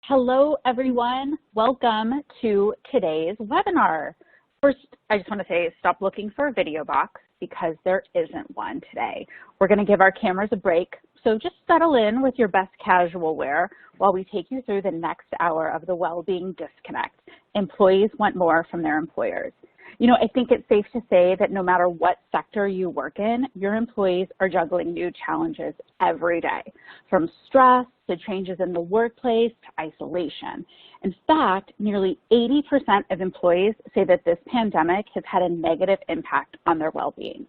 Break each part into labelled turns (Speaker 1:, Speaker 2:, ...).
Speaker 1: Hello, everyone. Welcome to today's webinar. First, I just want to say stop looking for a video box because there isn't one today. We're going to give our cameras a break, so just settle in with your best casual wear while we take you through the next hour of the Wellbeing Disconnect. Employees want more from their employers. You know, I think it's safe to say that no matter what sector you work in, your employees are juggling new challenges every day, from stress to changes in the workplace to isolation. In fact, nearly 80% of employees say that this pandemic has had a negative impact on their well-being.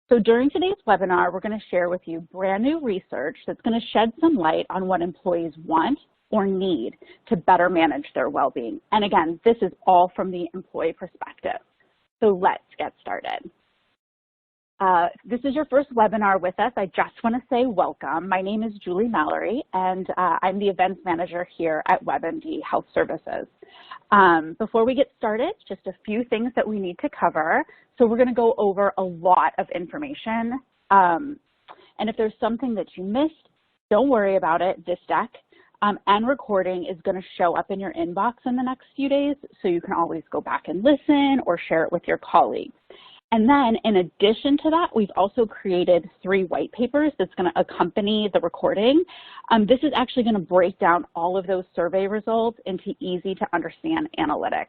Speaker 1: So during today's webinar, we're going to share with you brand new research that's going to shed some light on what employees want or need to better manage their well-being. And again, this is all from the employee perspective. So let's get started. This is your first webinar with us. I just want to say welcome. My name is Julie Mallory, and I'm the events manager here at WebMD Health Services. Before we get started, just a few things that we need to cover. So we're going to go over a lot of information. And if there's something that you missed, don't worry about it. This deck and recording is going to show up in your inbox in the next few days, so you can always go back and listen or share it with your colleagues. And then in addition to that, we've also created 3 white papers that's going to accompany the recording. This is actually going to break down all of those survey results into easy to understand analytics.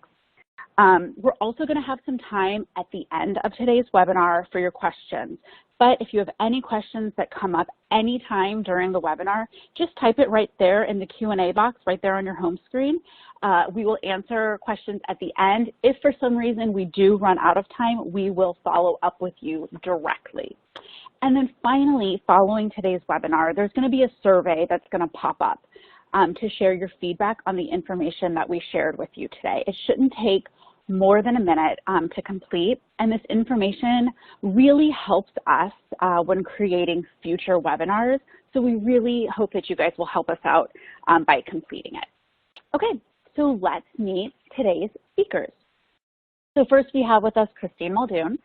Speaker 1: We're also going to have some time at the end of today's webinar for your questions. But if you have any questions that come up anytime during the webinar, just type it right there in the Q&A box right there on your home screen. We will answer questions at the end. If for some reason we do run out of time, we will follow up with you directly. And then finally, following today's webinar, there's going to be a survey that's going to pop up to share your feedback on the information that we shared with you today. It shouldn't take more than a minute to complete, and this information really helps us when creating future webinars, so we really hope that you guys will help us out by completing it. Okay, so let's meet today's speakers. So first we have with us Christine Muldoon.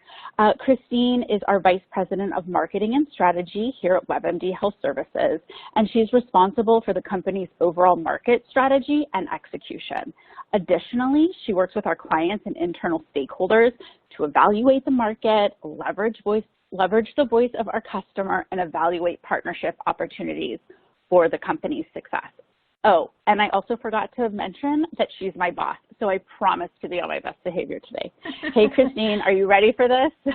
Speaker 1: Christine is our Vice President of Marketing and Strategy here at WebMD Health Services, and she's responsible for the company's overall market strategy and execution. Additionally, she works with our clients and internal stakeholders to evaluate the market, leverage the voice of our customer, and evaluate partnership opportunities for the company's success. Oh, and I also forgot to mention that she's my boss, so I promise to be on my best behavior today. Hey, Christine, are you ready for this?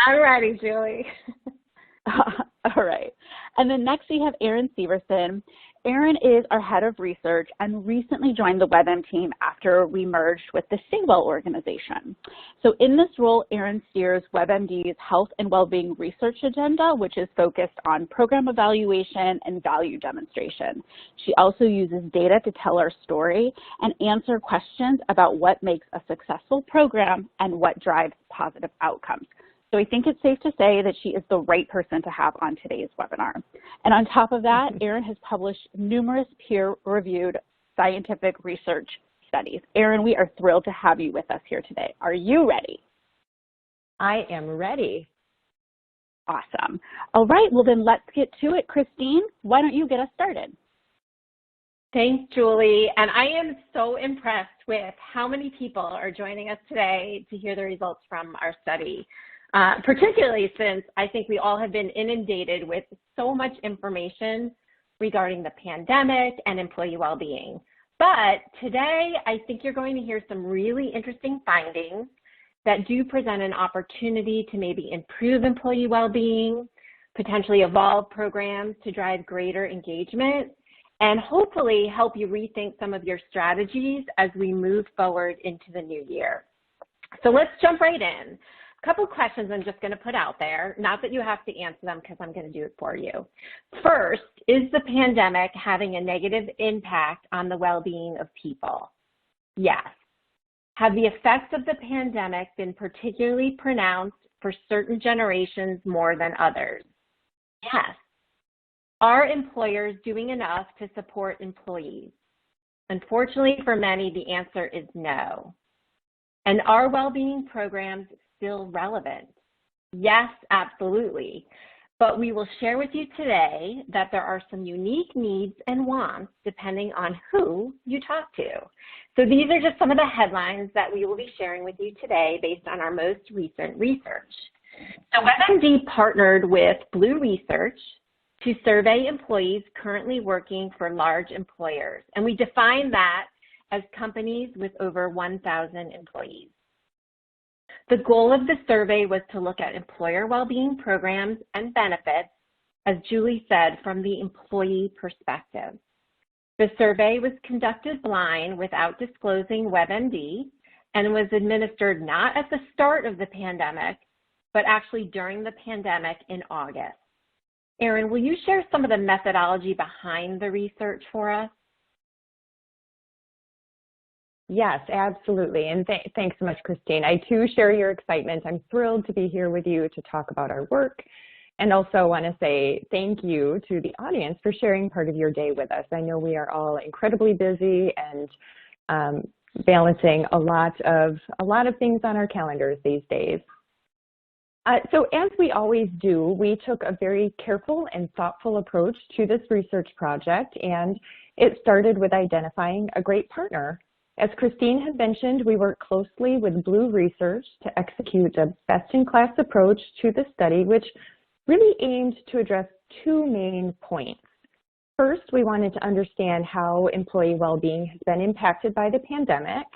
Speaker 2: I'm ready, Julie.
Speaker 1: All right. And then next we have Erin Severson. Erin is our head of research and recently joined the WebM team after we merged with the Saywell organization. So in this role, Erin steers WebMD's health and well-being research agenda, which is focused on program evaluation and value demonstration. She also uses data to tell our story and answer questions about what makes a successful program and what drives positive outcomes. So I think it's safe to say that she is the right person to have on today's webinar. And on top of that, Erin has published numerous peer-reviewed scientific research studies. Erin, we are thrilled to have you with us here today. Are you ready?
Speaker 2: I am ready.
Speaker 1: Awesome. All right, well then let's get to it. Christine, why don't you get us started?
Speaker 2: Thanks, Julie. And I am so impressed with how many people are joining us today to hear the results from our study. Particularly since I think we all have been inundated with so much information regarding the pandemic and employee well-being. But today, I think you're going to hear some really interesting findings that do present an opportunity to maybe improve employee well-being, potentially evolve programs to drive greater engagement, and hopefully help you rethink some of your strategies as we move forward into the new year. So let's jump right in. Couple questions I'm just going to put out there, not that you have to answer them because I'm going to do it for you. First, is the pandemic having a negative impact on the well-being of people? Yes. Have the effects of the pandemic been particularly pronounced for certain generations more than others? Yes. Are employers doing enough to support employees? Unfortunately, for many, the answer is no. And are well-being programs still relevant? Yes, absolutely. But we will share with you today that there are some unique needs and wants depending on who you talk to. So these are just some of the headlines that we will be sharing with you today based on our most recent research. So WebMD partnered with Blue Research to survey employees currently working for large employers. And we define that as companies with over 1,000 employees. The goal of the survey was to look at employer well-being programs and benefits, as Julie said, from the employee perspective. The survey was conducted blind without disclosing WebMD and was administered not at the start of the pandemic, but actually during the pandemic in August. Erin, will you share some of the methodology behind the research for us?
Speaker 3: Yes, absolutely. And thanks so much, Christine. I too share your excitement. I'm thrilled to be here with you to talk about our work. And also want to say thank you to the audience for sharing part of your day with us. I know we are all incredibly busy and balancing a lot of things on our calendars these days. So as we always do, we took a very careful and thoughtful approach to this research project, and it started with identifying a great partner. As Christine had mentioned, we worked closely with Blue Research to execute a best-in-class approach to the study, which really aimed to address two main points. First, we wanted to understand how employee well-being has been impacted by the pandemic.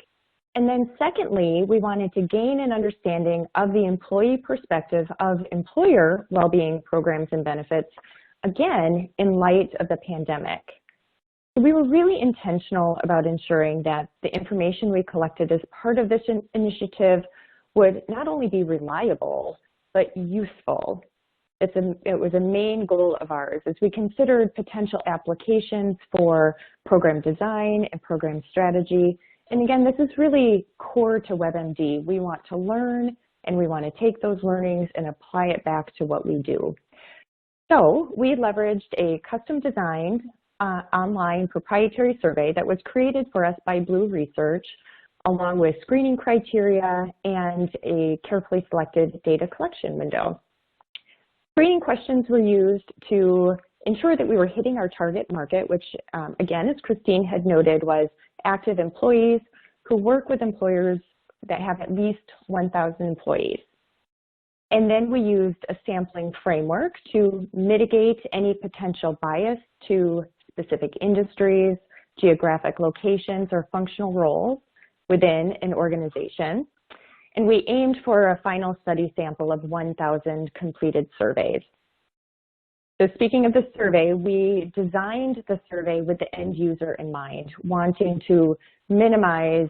Speaker 3: And then secondly, we wanted to gain an understanding of the employee perspective of employer well-being programs and benefits, again, in light of the pandemic. We were really intentional about ensuring that the information we collected as part of this initiative would not only be reliable, but useful. It was a main goal of ours as we considered potential applications for program design and program strategy. And again, this is really core to WebMD. We want to learn and we want to take those learnings and apply it back to what we do. So we leveraged a custom designed online proprietary survey that was created for us by Blue Research, along with screening criteria and a carefully selected data collection window. Screening questions were used to ensure that we were hitting our target market, which again, as Christine had noted, was active employees who work with employers that have at least 1,000 employees. And then we used a sampling framework to mitigate any potential bias to specific industries, geographic locations, or functional roles within an organization. And we aimed for a final study sample of 1,000 completed surveys. So speaking of the survey, we designed the survey with the end user in mind, wanting to minimize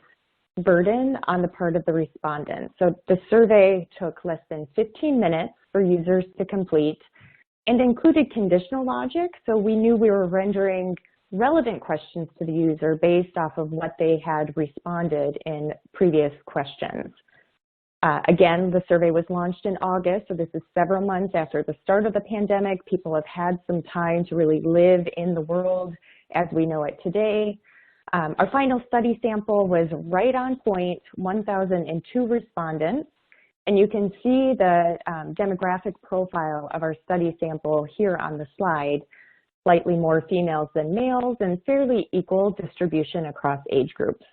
Speaker 3: burden on the part of the respondents. So the survey took less than 15 minutes for users to complete and included conditional logic, so we knew we were rendering relevant questions to the user based off of what they had responded in previous questions. Again, the survey was launched in August, so this is several months after the start of the pandemic. People have had some time to really live in the world as we know it today. Our final study sample was right on point, 1,002 respondents. And you can see the demographic profile of our study sample here on the slide, slightly more females than males and fairly equal distribution across age groups.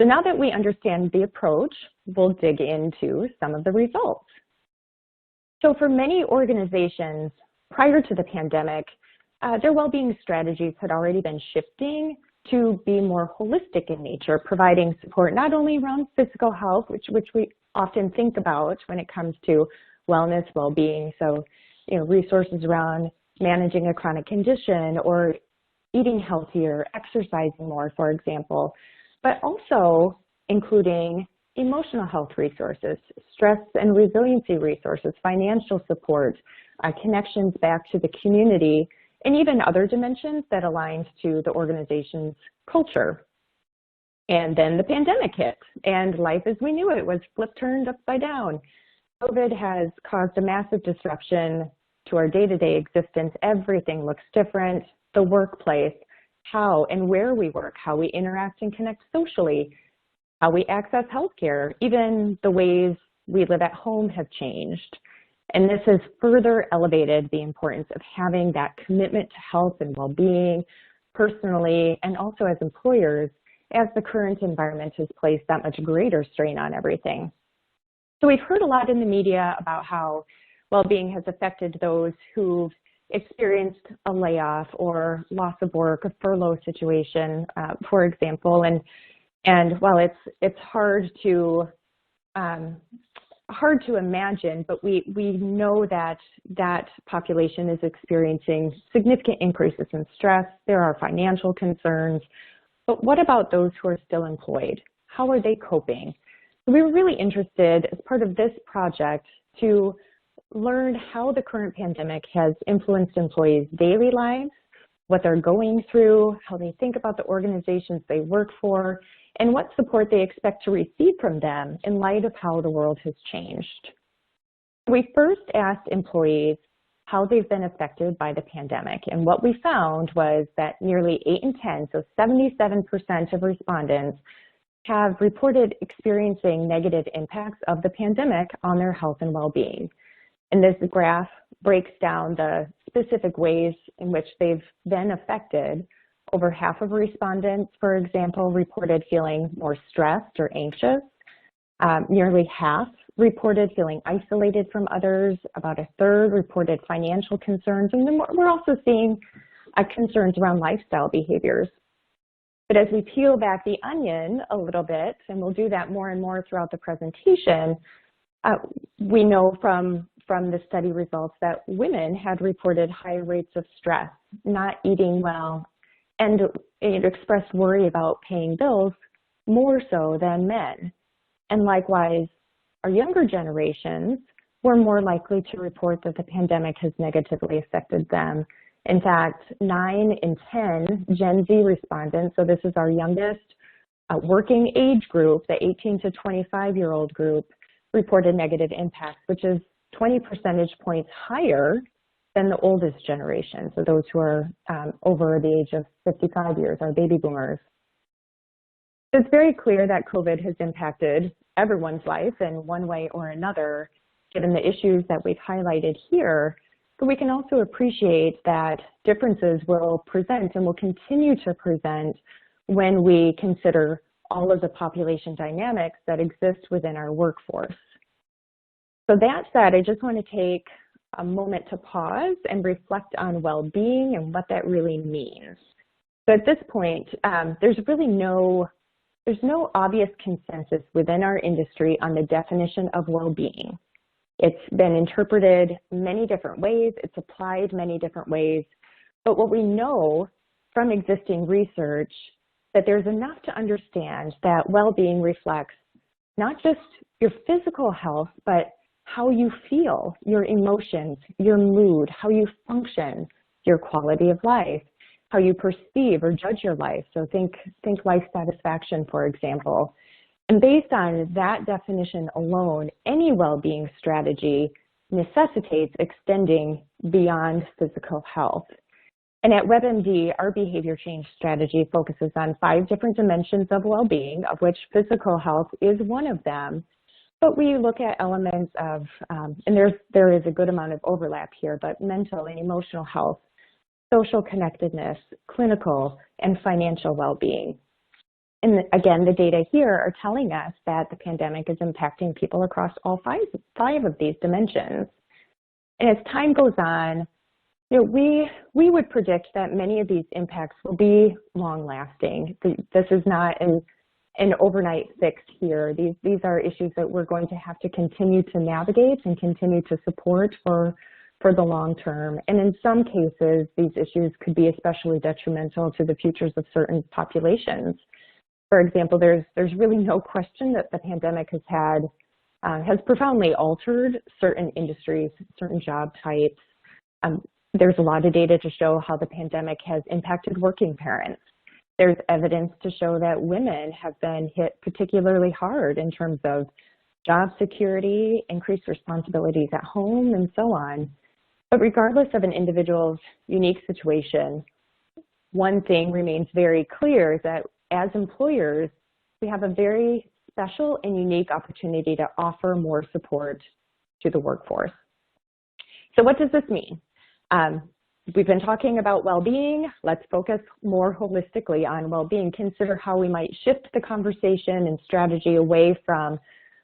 Speaker 3: So now that we understand the approach, we'll dig into some of the results. So for many organizations prior to the pandemic, their well-being strategies had already been shifting to be more holistic in nature, providing support not only around physical health, which we often think about when it comes to wellness, well-being. So, resources around managing a chronic condition or eating healthier, exercising more, for example, but also including emotional health resources, stress and resiliency resources, financial support, connections back to the community, and even other dimensions that aligned to the organization's culture. And then the pandemic hit, and life as we knew it was turned upside down. COVID has caused a massive disruption to our day-to-day existence. Everything looks different. The workplace, how and where we work, how we interact and connect socially, how we access healthcare, even the ways we live at home have changed. And this has further elevated the importance of having that commitment to health and well-being personally and also as employers, as the current environment has placed that much greater strain on everything. So we've heard a lot in the media about how well-being has affected those who've experienced a layoff or loss of work, a furlough situation, for example. And while it's hard to imagine, but we know that that population is experiencing significant increases in stress. There are financial concerns. But what about those who are still employed? How are they coping? So we were really interested as part of this project to learn how the current pandemic has influenced employees' daily lives, what they're going through, how they think about the organizations they work for, and what support they expect to receive from them in light of how the world has changed. We first asked employees how they've been affected by the pandemic, and what we found was that nearly 8 in 10, so 77% of respondents, have reported experiencing negative impacts of the pandemic on their health and well-being. And this graph breaks down the specific ways in which they've been affected. Over half of respondents, for example, reported feeling more stressed or anxious. Nearly half reported feeling isolated from others. About a third reported financial concerns. And then we're also seeing concerns around lifestyle behaviors. But as we peel back the onion a little bit, and we'll do that more and more throughout the presentation, we know from the study results that women had reported higher rates of stress, not eating well, and it expressed worry about paying bills more so than men. And likewise, our younger generations were more likely to report that the pandemic has negatively affected them. In fact, 9 in 10 Gen Z respondents, so this is our youngest working age group, the 18 to 25-year-old group, reported negative impacts, which is 20 percentage points higher than the oldest generation, so those who are over the age of 55 years, our baby boomers. It's very clear that COVID has impacted everyone's life in one way or another, given the issues that we've highlighted here, but we can also appreciate that differences will present and will continue to present when we consider all of the population dynamics that exist within our workforce. So that said, I just want to take a moment to pause and reflect on well-being and what that really means. So at this point, there's no obvious consensus within our industry on the definition of well-being. It's been interpreted many different ways, it's applied many different ways, but what we know from existing research that there's enough to understand that well-being reflects not just your physical health, but how you feel, your emotions, your mood, how you function, your quality of life, how you perceive or judge your life. So think life satisfaction, for example. And based on that definition alone, any well-being strategy necessitates extending beyond physical health. And at WebMD, our behavior change strategy focuses on 5 different dimensions of well-being, of which physical health is one of them. But we look at elements of, and there is a good amount of overlap here, but mental and emotional health, social connectedness, clinical, and financial well-being. And again, the data here are telling us that the pandemic is impacting people across all five of these dimensions. And as time goes on, we would predict that many of these impacts will be long-lasting. This is not an overnight fix here. These are issues that we're going to have to continue to navigate and continue to support for the long term. And in some cases, these issues could be especially detrimental to the futures of certain populations. For example, there's really no question that the pandemic has profoundly altered certain industries, certain job types. There's a lot of data to show how the pandemic has impacted working parents. There's evidence to show that women have been hit particularly hard in terms of job security, increased responsibilities at home, and so on. But regardless of an individual's unique situation, one thing remains very clear is that as employers, we have a very special and unique opportunity to offer more support to the workforce. So what does this mean? We've been talking about well-being. Let's focus more holistically on well-being. Consider how we might shift the conversation and strategy away from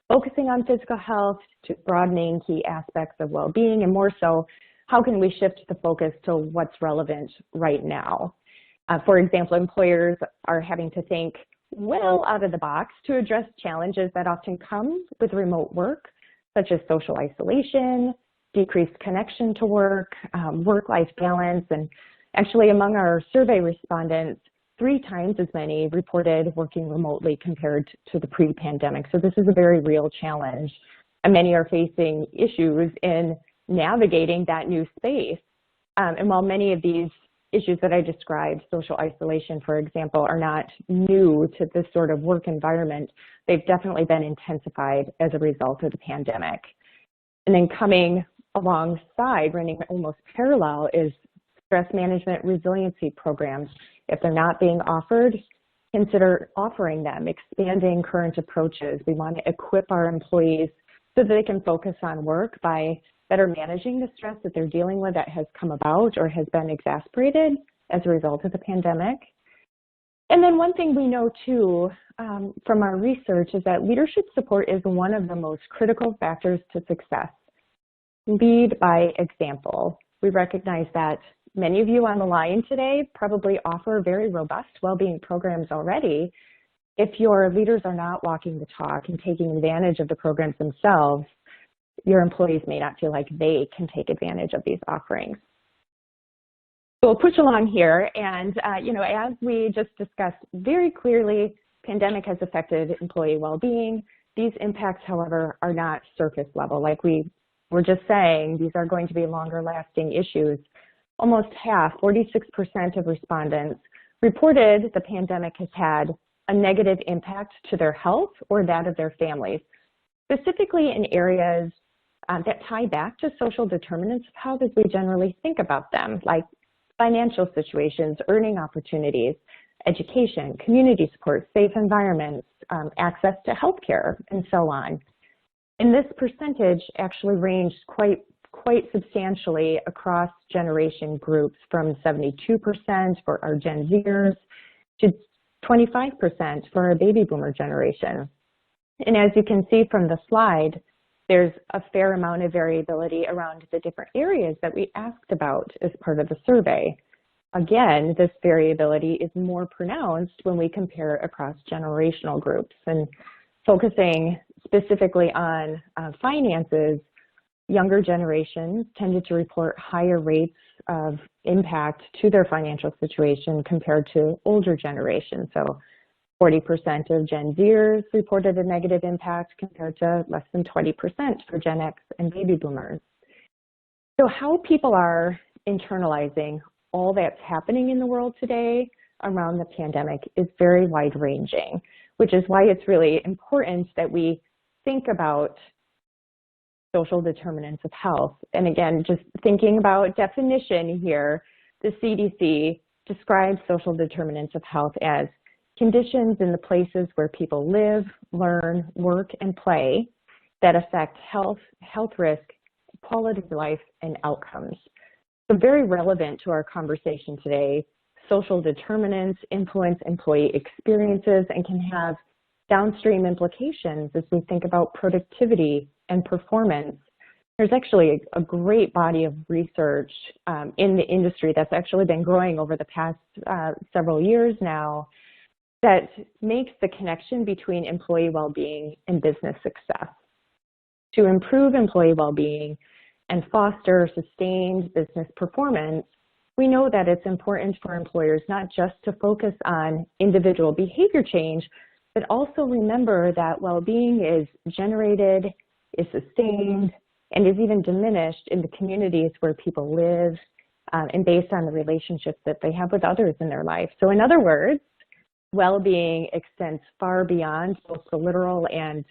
Speaker 3: focusing on physical health to broadening key aspects of well-being, and more so, how can we shift the focus to what's relevant right now? For example, employers are having to think well out of the box to address challenges that often come with remote work, such as social isolation, decreased connection to work, work-life balance, and actually among our survey respondents, 3 times as many reported working remotely compared to the pre-pandemic. So this is a very real challenge, and many are facing issues in navigating that new space. And while many of these issues that I described, social isolation, for example, are not new to this sort of work environment, they've definitely been intensified as a result of the pandemic. And then coming alongside, running almost parallel, is stress management resiliency programs. If they're not being offered, consider offering them, expanding current approaches. We want to equip our employees so that they can focus on work by better managing the stress that they're dealing with that has come about or has been exacerbated as a result of the pandemic. And then one thing we know too from our research is that leadership support is one of the most critical factors to success. Lead by example. We recognize that many of you on the line today probably offer very robust well-being programs already. If your leaders are not walking the talk and taking advantage of the programs themselves, your employees may not feel like they can take advantage of these offerings. So we'll push along here, and as we just discussed very clearly, pandemic has affected employee well-being. These impacts, however, are not surface level. Like we were just saying, these are going to be longer lasting issues. Almost half, 46% of respondents, reported the pandemic has had a negative impact to their health or that of their families, specifically in areas that tie back to social determinants of health as we generally think about them, like financial situations, earning opportunities, education, community support, safe environments, access to healthcare, and so on. And this percentage actually ranged quite substantially across generation groups, from 72% for our Gen Zers to 25% for our baby boomer generation. And as you can see from the slide, there's a fair amount of variability around the different areas that we asked about as part of the survey. Again, this variability is more pronounced when we compare across generational groups. And focusing specifically on finances, younger generations tended to report higher rates of impact to their financial situation compared to older generations. So 40% of Gen Zers reported a negative impact compared to less than 20% for Gen X and baby boomers. So how people are internalizing all that's happening in the world today around the pandemic is very wide-ranging, which is why it's really important that we think about social determinants of health. And again, just thinking about definition here, the CDC describes social determinants of health as conditions in the places where people live, learn, work, and play that affect health risk, quality of life, and outcomes. So very relevant to our conversation today, social determinants influence employee experiences and can have downstream implications as we think about productivity and performance. There's actually a great body of research in the industry that's actually been growing over the past several years now that makes the connection between employee well-being and business success. To improve employee well-being and foster sustained business performance, we know that it's important for employers not just to focus on individual behavior change, but also remember that well-being is generated, is sustained, and is even diminished in the communities where people live and based on the relationships that they have with others in their life. So in other words, well-being extends far beyond both the literal and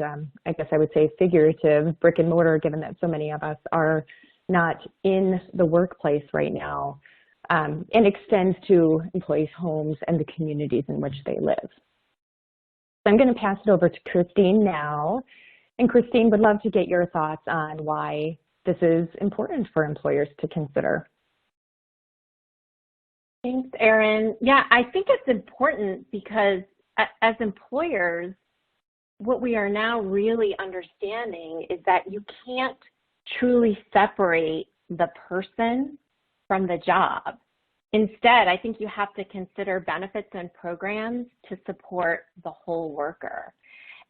Speaker 3: I guess I would say figurative brick and mortar, given that so many of us are not in the workplace right now, and extends to employees' homes and the communities in which they live. So I'm going to pass it over to Christine now. And Christine, would love to get your thoughts on why this is important for employers to consider.
Speaker 2: Thanks, Erin. Yeah, I think it's important because as employers, what we are now really understanding is that you can't truly separate the person from the job. Instead, I think you have to consider benefits and programs to support the whole worker.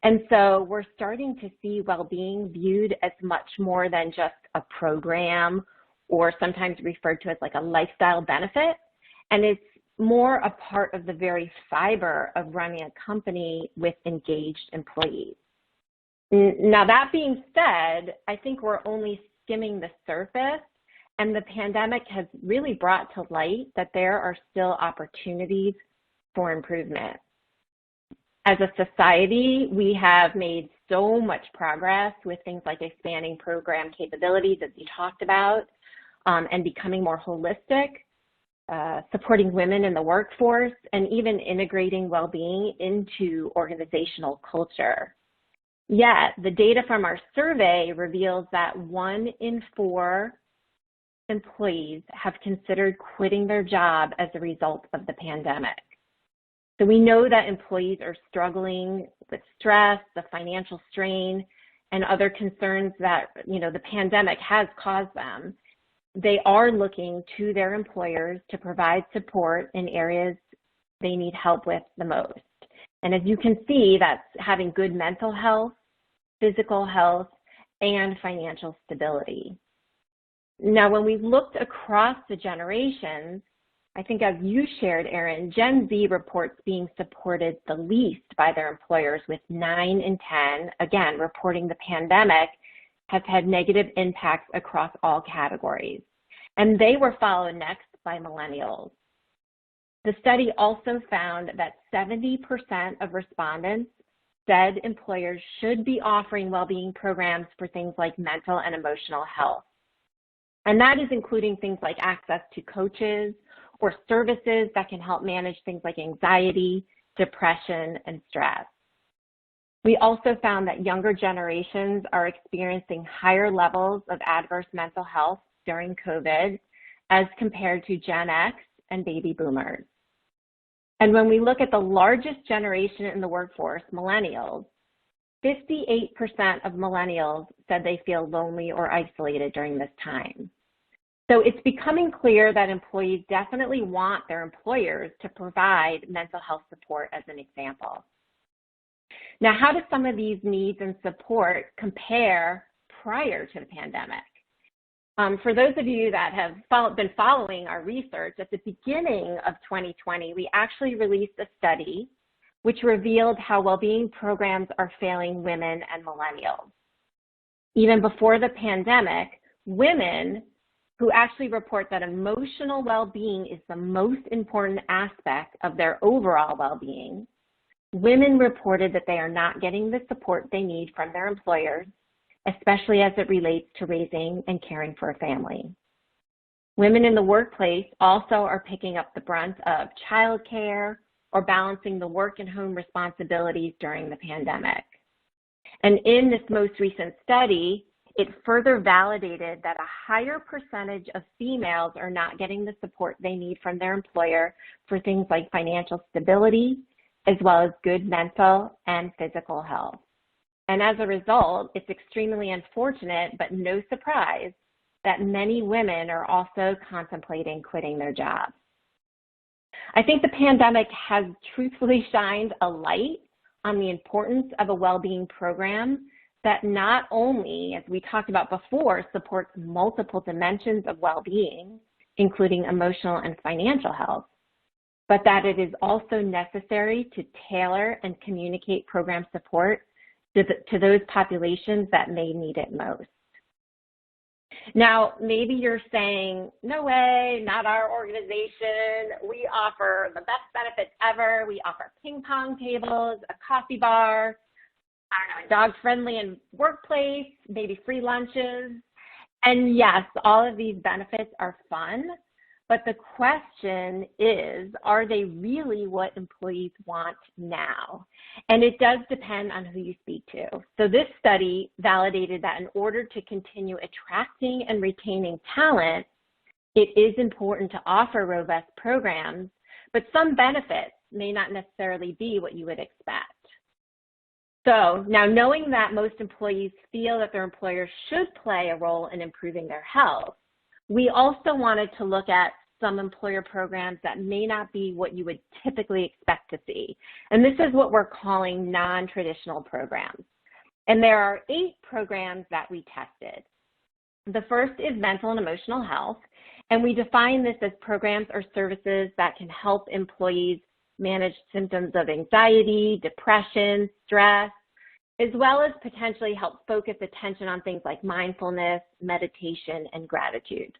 Speaker 2: And so we're starting to see well-being viewed as much more than just a program, or sometimes referred to as like a lifestyle benefit. And it's more a part of the very fiber of running a company with engaged employees. Now, that being said, I think we're only skimming the surface, and the pandemic has really brought to light that there are still opportunities for improvement. As a society, we have made so much progress with things like expanding program capabilities, as you talked about, and becoming more holistic, supporting women in the workforce, and even integrating well-being into organizational culture. Yet, the data from our survey reveals that 1 in 4 employees have considered quitting their job as a result of the pandemic. So we know that employees are struggling with stress, the financial strain, and other concerns that, the pandemic has caused them. They are looking to their employers to provide support in areas they need help with the most. And as you can see, that's having good mental health, physical health, and financial stability. Now, when we looked across the generations, I think as you shared, Erin, Gen Z reports being supported the least by their employers, with 9 in 10, again, reporting the pandemic has had negative impacts across all categories. And they were followed next by millennials. The study also found that 70% of respondents said employers should be offering well-being programs for things like mental and emotional health. And that is including things like access to coaches or services that can help manage things like anxiety, depression, and stress. We also found that younger generations are experiencing higher levels of adverse mental health during COVID as compared to Gen X and baby boomers. And when we look at the largest generation in the workforce, millennials, 58% of millennials said they feel lonely or isolated during this time. So it's becoming clear that employees definitely want their employers to provide mental health support, as an example. Now, how do some of these needs and support compare prior to the pandemic? For those of you that have been following our research, at the beginning of 2020, we actually released a study which revealed how well-being programs are failing women and millennials. Even before the pandemic, women who actually report that emotional well-being is the most important aspect of their overall well-being, women reported that they are not getting the support they need from their employers, especially as it relates to raising and caring for a family. Women in the workplace also are picking up the brunt of childcare or balancing the work and home responsibilities during the pandemic. And in this most recent study, it further validated that a higher percentage of females are not getting the support they need from their employer for things like financial stability, as well as good mental and physical health. And as a result, it's extremely unfortunate, but no surprise, that many women are also contemplating quitting their jobs. I think the pandemic has truthfully shined a light on the importance of a well-being program that not only, as we talked about before, supports multiple dimensions of well-being, including emotional and financial health, but that it is also necessary to tailor and communicate program support to those populations that may need it most. Now, maybe you're saying, no way, not our organization. We offer the best benefits ever. We offer ping pong tables, a coffee bar, dog-friendly and workplace, maybe free lunches. And yes, all of these benefits are fun, But the question is, are they really what employees want now? And it does depend on who you speak to. So this study validated that in order to continue attracting and retaining talent, it is important to offer robust programs, but some benefits may not necessarily be what you would expect. So now, knowing that most employees feel that their employer should play a role in improving their health, we also wanted to look at some employer programs that may not be what you would typically expect to see. And this is what we're calling non-traditional programs. And there are 8 programs that we tested. The first is mental and emotional health, and we define this as programs or services that can help employees manage symptoms of anxiety, depression, stress, as well as potentially help focus attention on things like mindfulness, meditation, and gratitude.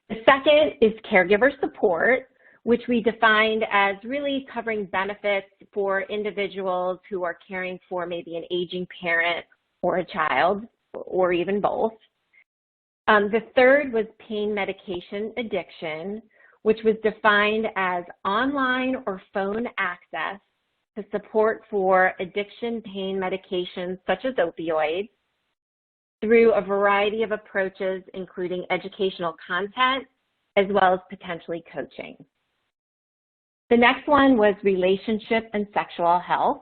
Speaker 2: The second is caregiver support, which we defined as really covering benefits for individuals who are caring for maybe an aging parent or a child, or even both. The third was pain medication addiction, which was defined as online or phone access to support for addiction pain medications such as opioids through a variety of approaches, including educational content, as well as potentially coaching. The next one was relationship and sexual health,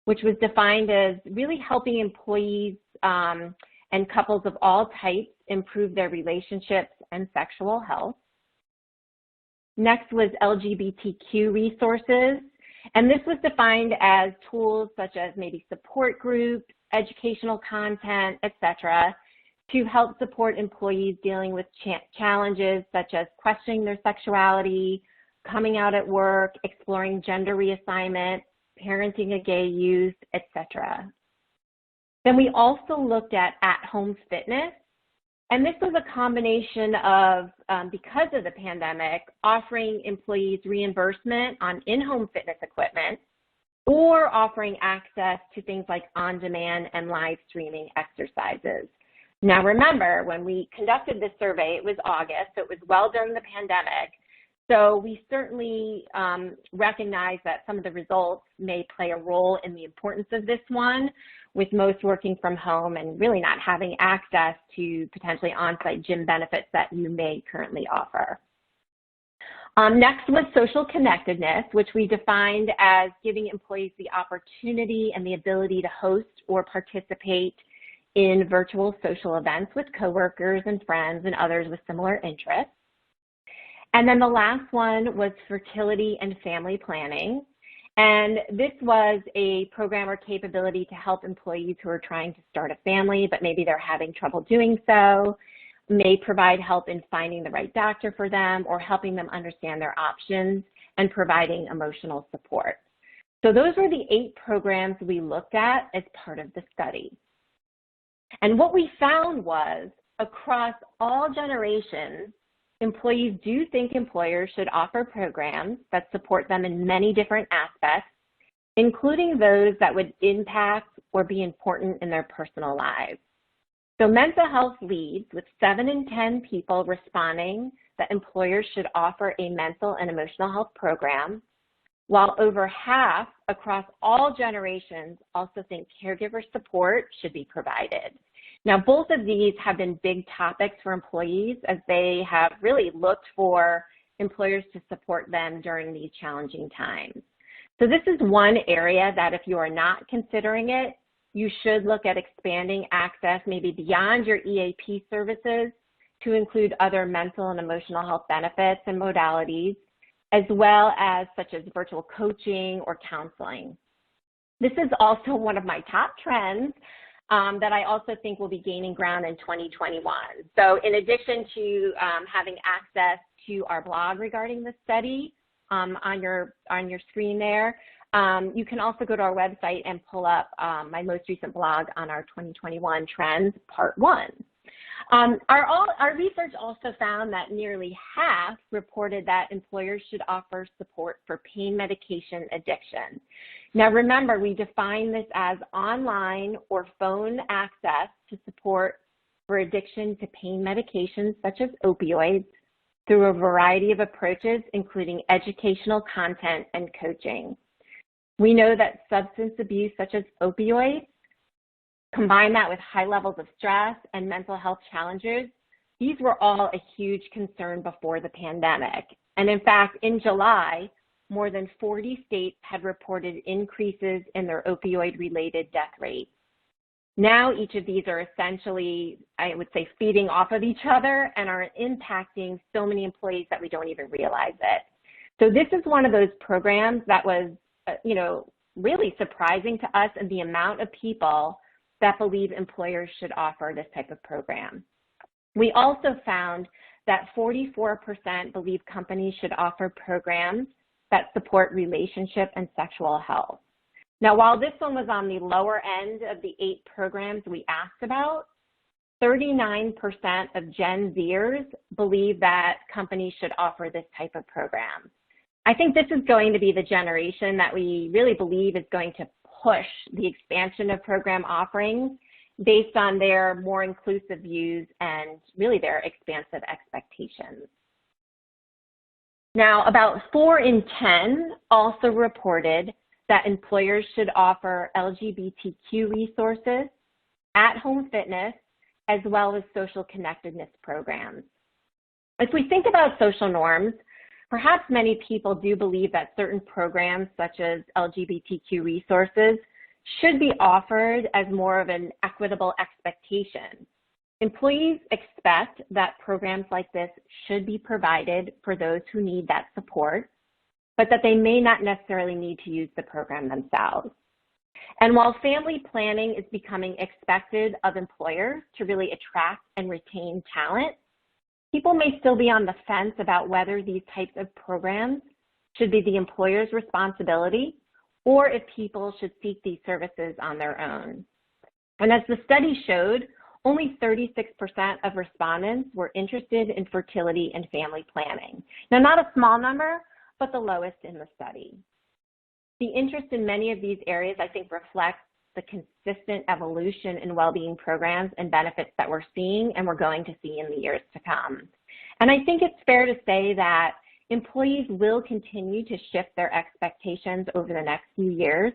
Speaker 2: which was defined as really helping employees and couples of all types improve their relationships and sexual health. Next was LGBTQ resources, and this was defined as tools such as maybe support groups, educational content, etc., to help support employees dealing with challenges such as questioning their sexuality, coming out at work, exploring gender reassignment, parenting a gay youth, etc. Then we also looked at at-home fitness, and this was a combination of, because of the pandemic, offering employees reimbursement on in-home fitness equipment or offering access to things like on-demand and live streaming exercises. Now remember, when we conducted this survey, it was August, so it was well during the pandemic. So we certainly recognize that some of the results may play a role in the importance of this one, with most working from home and really not having access to potentially on-site gym benefits that you may currently offer. Next was social connectedness, which we defined as giving employees the opportunity and the ability to host or participate in virtual social events with coworkers and friends and others with similar interests. And then the last one was fertility and family planning. And this was a program or capability to help employees who are trying to start a family, but maybe they're having trouble doing so, may provide help in finding the right doctor for them or helping them understand their options and providing emotional support. So those were the 8 programs we looked at as part of the study. And what we found was across all generations, employees do think employers should offer programs that support them in many different aspects, including those that would impact or be important in their personal lives. So mental health leads, with 7 in 10 people responding that employers should offer a mental and emotional health program, while over half across all generations also think caregiver support should be provided. Now, both of these have been big topics for employees as they have really looked for employers to support them during these challenging times. So this is one area that if you are not considering it, you should look at expanding access maybe beyond your EAP services to include other mental and emotional health benefits and modalities, as well as such as virtual coaching or counseling. This is also one of my top trends that I also think will be gaining ground in 2021. So in addition to having access to our blog regarding this study on your screen there, you can also go to our website and pull up my most recent blog on our 2021 trends, part 1. Our research also found that nearly half reported that employers should offer support for pain medication addiction. Now remember, we define this as online or phone access to support for addiction to pain medications such as opioids, through a variety of approaches, including educational content and coaching. We know that substance abuse, such as opioids, combine that with high levels of stress and mental health challenges. These were all a huge concern before the pandemic. And in fact, in July, more than 40 states had reported increases in their opioid-related death rates. Now each of these are essentially, I would say, feeding off of each other and are impacting so many employees that we don't even realize it. So this is one of those programs that was, really surprising to us, and the amount of people that believe employers should offer this type of program. We also found that 44% believe companies should offer programs that support relationship and sexual health. Now, while this one was on the lower end of the 8 programs we asked about, 39% of Gen Zers believe that companies should offer this type of program. I think this is going to be the generation that we really believe is going to push the expansion of program offerings based on their more inclusive views and really their expansive expectations. Now, about 4 in 10 also reported that employers should offer LGBTQ resources, at-home fitness, as well as social connectedness programs. If we think about social norms, perhaps many people do believe that certain programs such as LGBTQ resources should be offered as more of an equitable expectation. Employees expect that programs like this should be provided for those who need that support, but that they may not necessarily need to use the program themselves. And while family planning is becoming expected of employers to really attract and retain talent, people may still be on the fence about whether these types of programs should be the employer's responsibility or if people should seek these services on their own. And as the study showed, only 36% of respondents were interested in fertility and family planning. Now, not a small number, but the lowest in the study. The interest in many of these areas, I think, reflects the consistent evolution in well-being programs and benefits that we're seeing and we're going to see in the years to come. And I think it's fair to say that employees will continue to shift their expectations over the next few years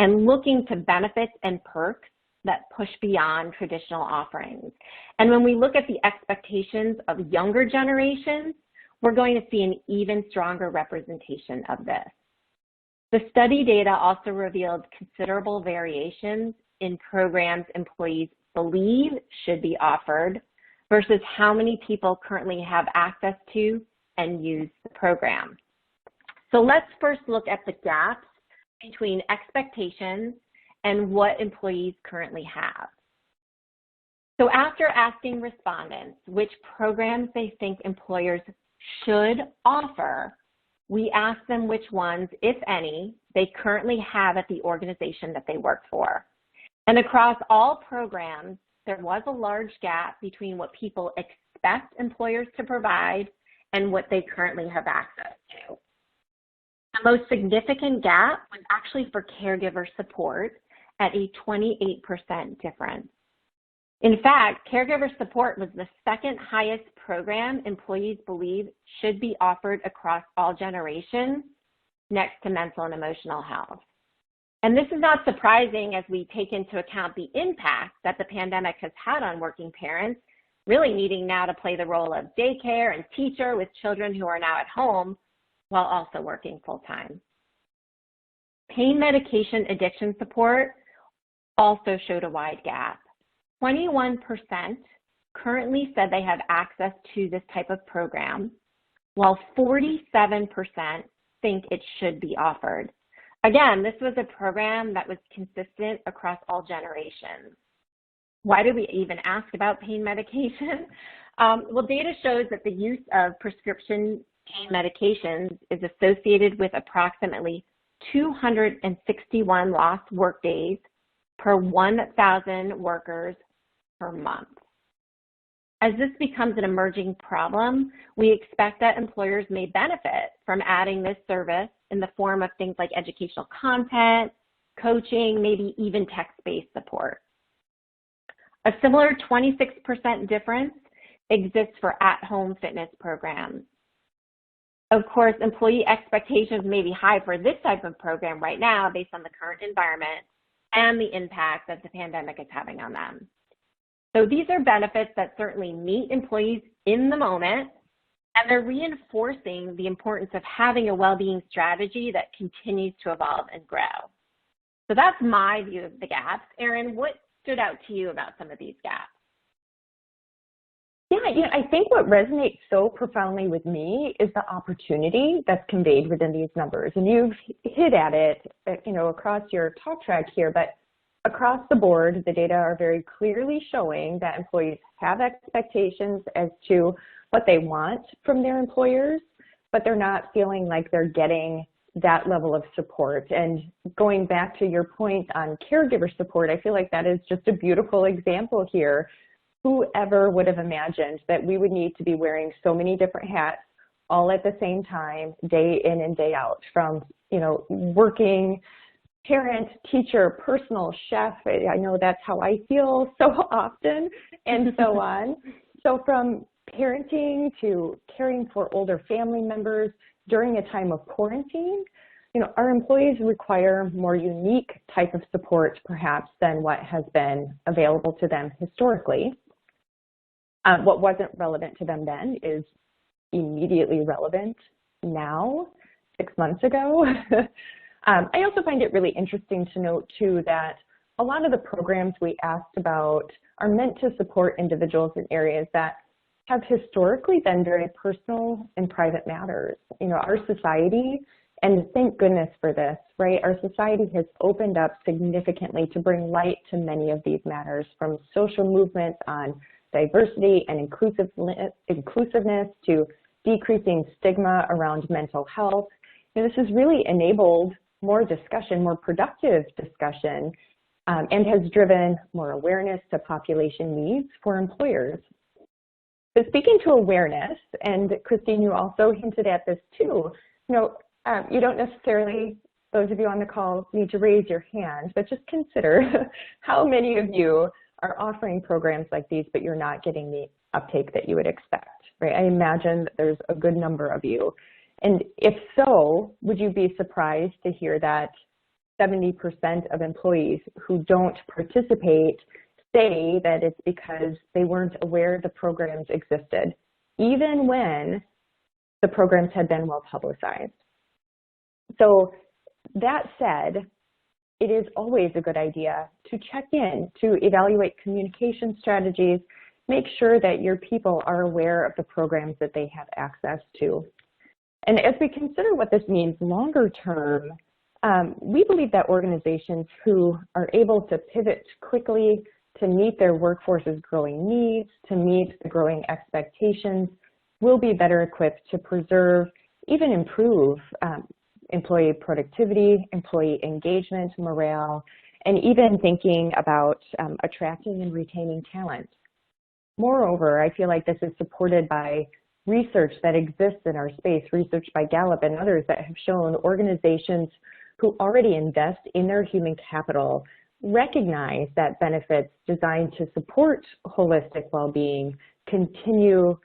Speaker 2: and looking to benefits and perks that push beyond traditional offerings. And when we look at the expectations of younger generations, we're going to see an even stronger representation of this. The study data also revealed considerable variations in programs employees believe should be offered versus how many people currently have access to and use the program. So let's first look at the gaps between expectations and what employees currently have. So after asking respondents which programs they think employers should offer, we ask them which ones, if any, they currently have at the organization that they work for. And across all programs, there was a large gap between what people expect employers to provide and what they currently have access to. The most significant gap was actually for caregiver support at a 28% difference. In fact, caregiver support was the second highest program employees believe should be offered across all generations, next to mental and emotional health. And this is not surprising as we take into account the impact that the pandemic has had on working parents, really needing now to play the role of daycare and teacher with children who are now at home while also working full-time. Pain medication addiction support also showed a wide gap. 21% currently said they have access to this type of program, while 47% think it should be offered. Again, this was a program that was consistent across all generations. Why do we even ask about pain medication? Well, data shows that the use of prescription pain medications is associated with approximately 261 lost workdays per 1,000 workers per month. As this becomes an emerging problem, we expect that employers may benefit from adding this service in the form of things like educational content, coaching, maybe even text-based support. A similar 26% difference exists for at-home fitness programs. Of course, employee expectations may be high for this type of program right now based on the current environment and the impact that the pandemic is having on them. So these are benefits that certainly meet employees in the moment, and they're reinforcing the importance of having a well-being strategy that continues to evolve and grow. So that's my view of the gaps. Erin, what stood out to you about some of these gaps?
Speaker 3: Yeah, I think what resonates so profoundly with me is the opportunity that's conveyed within these numbers. And you've hit at it, across your talk track here, but across the board, the data are very clearly showing that employees have expectations as to what they want from their employers, but they're not feeling like they're getting that level of support. And going back to your point on caregiver support, I feel like that is just a beautiful example here. Whoever would have imagined that we would need to be wearing so many different hats all at the same time, day in and day out, from, working parent, teacher, personal chef. I know that's how I feel so often, and so on. So from parenting to caring for older family members during a time of quarantine, our employees require more unique type of support perhaps than what has been available to them historically. What wasn't relevant to them then is immediately relevant now, 6 months ago. I also find it really interesting to note too that a lot of the programs we asked about are meant to support individuals in areas that have historically been very personal and private matters. Our society, and thank goodness for this, right? Our society has opened up significantly to bring light to many of these matters, from social movements on diversity and inclusiveness to decreasing stigma around mental health. This has really enabled more discussion, more productive discussion, and has driven more awareness to population needs for employers. But speaking to awareness, and Christine, you also hinted at this too, you don't necessarily, those of you on the call, need to raise your hand, but just consider how many of you are offering programs like these, but you're not getting the uptake that you would expect, right? I imagine that there's a good number of you. And if so, would you be surprised to hear that 70% of employees who don't participate say that it's because they weren't aware the programs existed, even when the programs had been well publicized. So that said, it is always a good idea to check in, to evaluate communication strategies, make sure that your people are aware of the programs that they have access to. And as we consider what this means longer term, we believe that organizations who are able to pivot quickly to meet their workforce's growing needs, to meet the growing expectations, will be better equipped to preserve, even improve employee productivity, employee engagement, morale, and even thinking about attracting and retaining talent. Moreover, I feel like this is supported by research that exists in our space, research by Gallup and others that have shown organizations who already invest in their human capital recognize that benefits designed to support holistic well-being contribute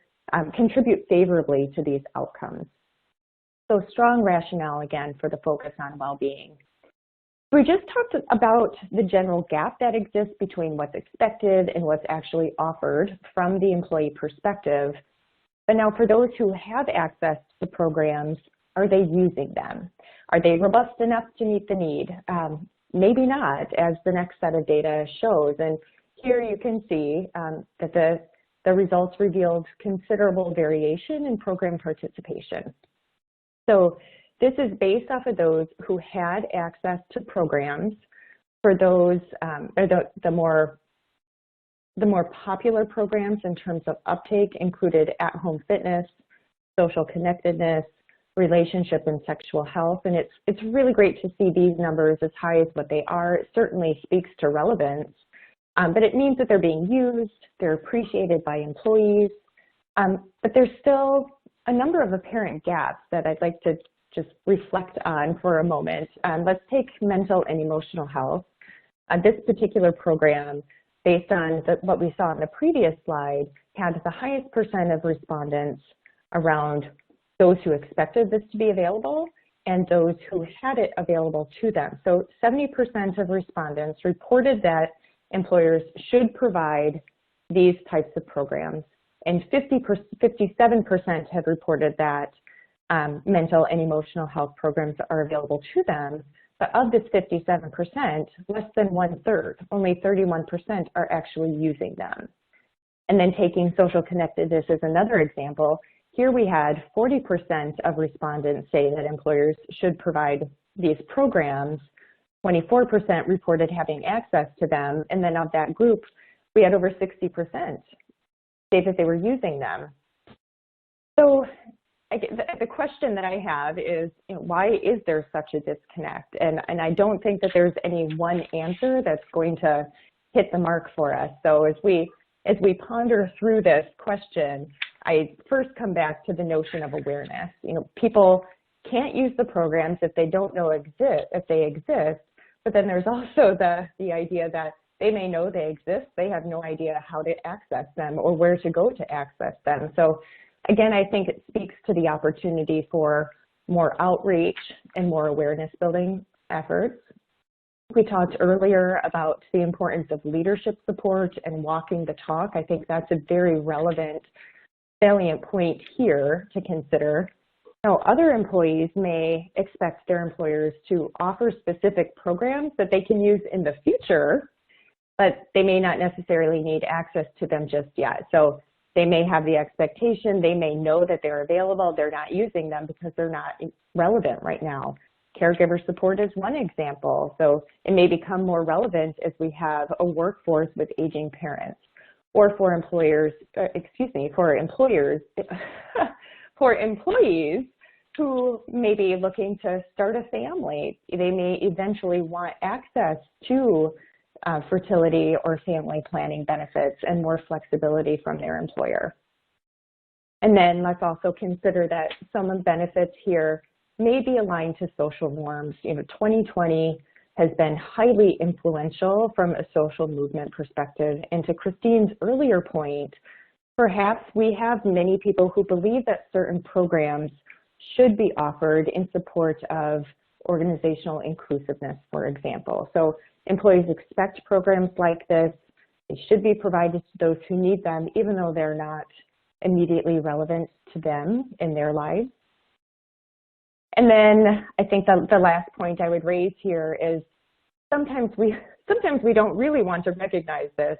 Speaker 3: favorably to these outcomes. So strong rationale, again, for the focus on well-being. We just talked about the general gap that exists between what's expected and what's actually offered from the employee perspective. But now for those who have access to programs, are they using them? Are they robust enough to meet the need? Maybe not, as the next set of data shows. And here you can see that the results revealed considerable variation in program participation. So this is based off of those who had access to programs. For those, the more popular programs in terms of uptake included at-home fitness, social connectedness, relationship and sexual health. And it's really great to see these numbers as high as what they are. It certainly speaks to relevance, but it means that they're being used, they're appreciated by employees, but there's still a number of apparent gaps that I'd like to just reflect on for a moment. Let's take mental and emotional health. This particular program based on what we saw in the previous slide, had the highest % of respondents around those who expected this to be available and those who had it available to them. So 70% of respondents reported that employers should provide these types of programs, and 57% have reported that mental and emotional health programs are available to them. But of this 57%, less than 1/3, only 31% are actually using them. And then taking social connectedness as another example, here we had 40% of respondents say that employers should provide these programs, 24% reported having access to them, and then of that group, we had over 60% say that they were using them. So the question that I have is, why is there such a disconnect? And I don't think that there's any one answer that's going to hit the mark for us. So as we ponder through this question, I first come back to the notion of awareness. People can't use the programs if they don't know if they exist, but then there's also the idea that they may know they exist, they have no idea how to access them or where to go to access them. So again, I think it speaks to the opportunity for more outreach and more awareness building efforts. We talked earlier about the importance of leadership support and walking the talk. I think that's a very relevant, salient point here to consider. Now, other employees may expect their employers to offer specific programs that they can use in the future, but they may not necessarily need access to them just yet. So they may have the expectation, they may know that they're available, they're not using them because they're not relevant right now. Caregiver support is one example. So it may become more relevant as we have a workforce with aging parents, or for employers, for employees who may be looking to start a family. They may eventually want access to fertility or family planning benefits and more flexibility from their employer. And then let's also consider that some of the benefits here may be aligned to social norms. 2020 has been highly influential from a social movement perspective. And to Christine's earlier point, perhaps we have many people who believe that certain programs should be offered in support of organizational inclusiveness, for example. So employees expect programs like this. They should be provided to those who need them, even though they're not immediately relevant to them in their lives. And then I think the last point I would raise here is sometimes we don't really want to recognize this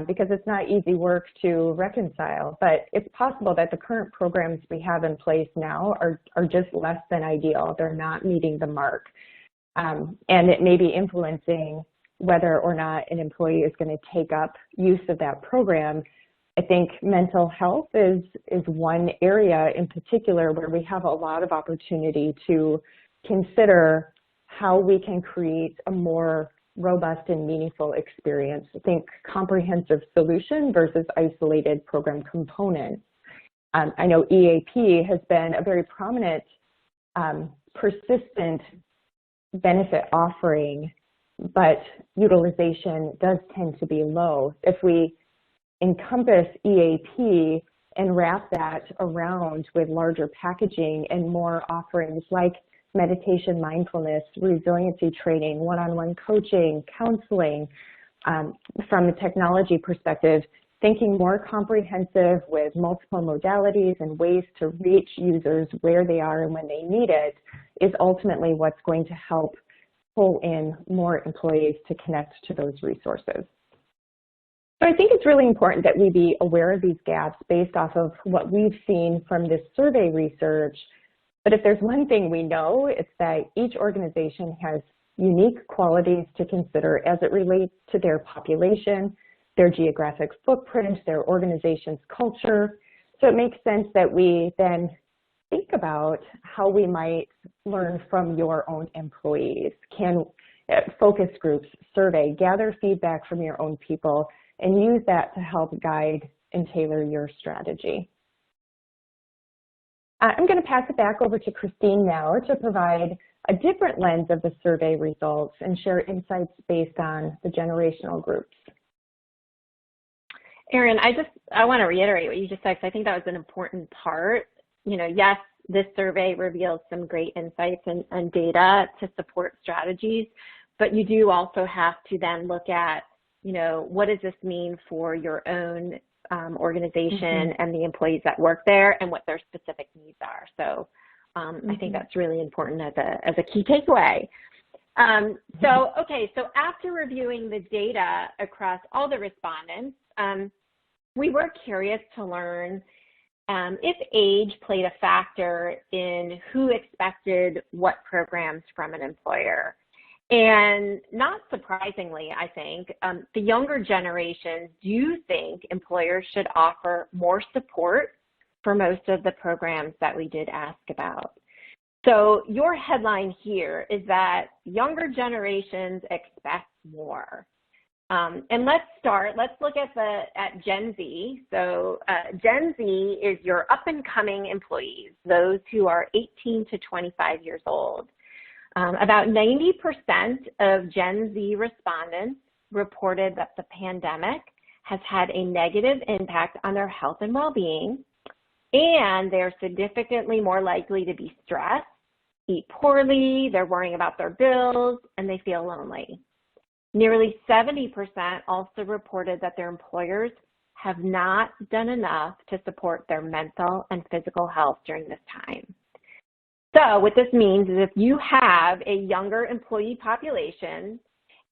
Speaker 3: because it's not easy work to reconcile, but it's possible that the current programs we have in place now are just less than ideal. They're not meeting the mark. And it may be influencing whether or not an employee is going to take up use of that program. I think mental health is one area in particular where we have a lot of opportunity to consider how we can create a more robust and meaningful experience. I think comprehensive solution versus isolated program components. I know EAP has been a very prominent, persistent benefit offering, but utilization does tend to be low. If we encompass EAP and wrap that around with larger packaging and more offerings like meditation, mindfulness, resiliency training, one-on-one coaching, counseling, from a technology perspective, thinking more comprehensive with multiple modalities and ways to reach users where they are and when they need it is ultimately what's going to help pull in more employees to connect to those resources. So I think it's really important that we be aware of these gaps based off of what we've seen from this survey research. But if there's one thing we know, it's that each organization has unique qualities to consider as it relates to their population, their geographic footprint, their organization's culture. So it makes sense that we then think about how we might learn from your own employees. Can focus groups, survey, gather feedback from your own people, and use that to help guide and tailor your strategy. I'm going to pass it back over to Christine now to provide a different lens of the survey results and share insights based on the generational groups.
Speaker 2: Erin, I want to reiterate what you just said, because I think that was an important part. Yes, this survey reveals some great insights and data to support strategies, but you do also have to then look at, what does this mean for your own organization and the employees that work there and what their specific needs are. So I think that's really important as a key takeaway. So after reviewing the data across all the respondents, we were curious to learn if age played a factor in who expected what programs from an employer. And not surprisingly, I think, the younger generations do think employers should offer more support for most of the programs that we did ask about. So your headline here is that younger generations expect more. And let's look at Gen Z. So Gen Z is your up and coming employees, those who are 18 to 25 years old. About 90% of Gen Z respondents reported that the pandemic has had a negative impact on their health and well-being, and they're significantly more likely to be stressed, eat poorly, they're worrying about their bills, and they feel lonely. Nearly 70% also reported that their employers have not done enough to support their mental and physical health during this time. So what this means is if you have a younger employee population